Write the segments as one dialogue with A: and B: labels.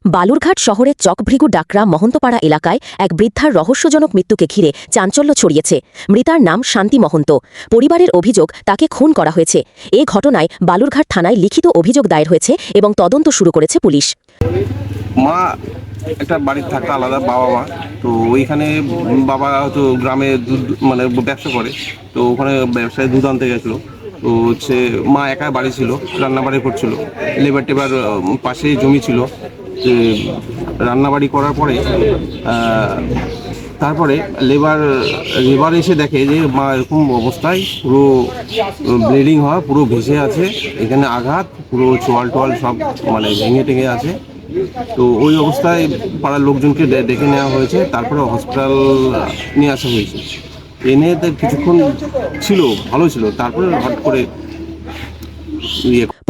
A: বালুরঘাট শহরের চকভৃগু ডাকরা মহন্তপাড়া এলাকায় এক বৃদ্ধার রহস্যজনক মৃত্যুকে ঘিরে চাঞ্চল্য ছড়িয়েছে। মৃতার নাম শান্তি মহন্ত। পরিবারের অভিযোগ তাকে খুন করা হয়েছে। এ ঘটনায় বালুরঘাট থানায় লিখিত অভিযোগ দায়ের হয়েছে এবং তদন্ত শুরু করেছে পুলিশ।
B: মা একটা বাড়ির থাকতো আলাদা, বাবা মা তো ওইখানে বাবা হয়তো গ্রামে দুধ মানে ব্যবসা করে, তো ওখানে ব্যবসায় দুধ আনতে গেছিলো। তো হচ্ছে মা একা বাড়ি ছিল, রান্নাবাড়ি করছিল, লেবার টেবার পাশেই জমি ছিল। যে রান্নাবাড়ি করার পরে তারপরে লেবার এসে দেখে যে মা এরকম অবস্থায় পুরো ব্লিডিং হয়, পুরো ভেসে আছে, এখানে আঘাত, পুরো চোয়াল টোয়াল সব মানে ভেঙে টেঙে আছে। তো ওই অবস্থায় পাড়ার লোকজনকে ডেকে নেওয়া হয়েছে, তারপরে হসপিটাল নিয়ে আসা হয়েছে। এনে কিছুক্ষণ ছিল, ভালো ছিল, তারপরে হঠাৎ করে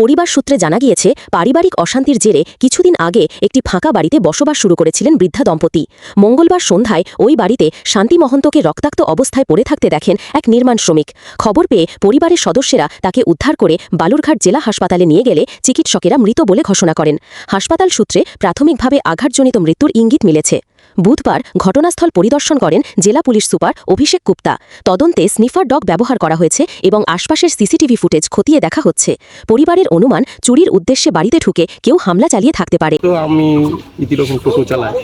A: পরিবার সূত্রে জানা গিয়েছে, পারিবারিক অশান্তির জেরে কিছুদিন আগে একটি ফাঁকা বাড়িতে বসবাস শুরু করেছিলেন বৃদ্ধা দম্পতি। মঙ্গলবার সন্ধ্যায় ওই বাড়িতে শান্তি মহন্তকে রক্তাক্ত অবস্থায় পড়ে থাকতে দেখেন এক নির্মাণ শ্রমিক। খবর পেয়ে পরিবারের সদস্যরা তাকে উদ্ধার করে বালুরঘাট জেলা হাসপাতালে নিয়ে গেলে চিকিৎসকেরা মৃত বলে ঘোষণা করেন। হাসপাতাল সূত্রে প্রাথমিকভাবে আঘাতজনিত মৃত্যুর ইঙ্গিত মিলেছে। বুধবার ঘটনাস্থল পরিদর্শন করেন জেলা পুলিশ সুপার অভিষেক গুপ্তা। তদন্তে স্নিফার ডগ ব্যবহার করা হয়েছে এবং আশপাশের সিসিটিভি ফুটেজ খতিয়ে দেখা হচ্ছে। পরিবারের অনুমান, চুরির উদ্দেশ্যে বাড়িতে ঢুকে কেউ হামলা চালিয়ে থাকতে পারে।
C: তো আমি ইতিরকম টোটো চালাই,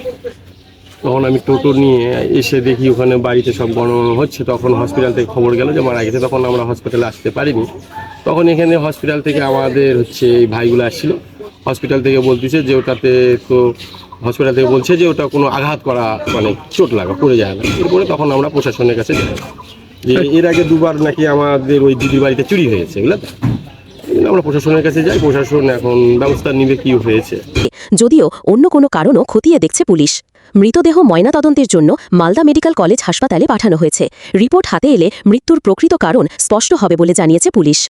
C: তখন আমি টোটো নিয়ে এসে দেখি ওখানে বাড়িতে সব গণনা হচ্ছে। তখন হসপিটাল থেকে খবর গেল যে মারা গেছে। তখন আমরা হসপিটালে আসতে পারিনি। তখন এখানে হসপিটাল থেকে আমাদের এই ভাইগুলো আসছিল। হসপিটাল থেকে বলতেছে যে ওটাতে তো হসপিটাল থেকে বলছে যে ওটা কোনো আঘাত করা, মানে চোট লাগা, পড়ে যায় না। এরপরে তখন আমরা প্রশাসনের কাছে যাই যে এর আগে দুবার নাকি আমাদের ওই দিদির বাড়িতে চুরি হয়েছে, বুঝলেন। আমরা প্রশাসনের কাছে যাই, প্রশাসন এখন ব্যবস্থা নিবে কি হয়েছে।
A: যদিও অন্য কোনো কারণও খতিয়ে দেখছে পুলিশ। মৃতদেহ ময়নাতদন্তের জন্য মালদা মেডিকেল কলেজ হাসপাতালে পাঠানো হয়েছে। রিপোর্ট হাতে এলে মৃত্যুর প্রকৃত কারণ স্পষ্ট হবে বলে জানিয়েছে পুলিশ।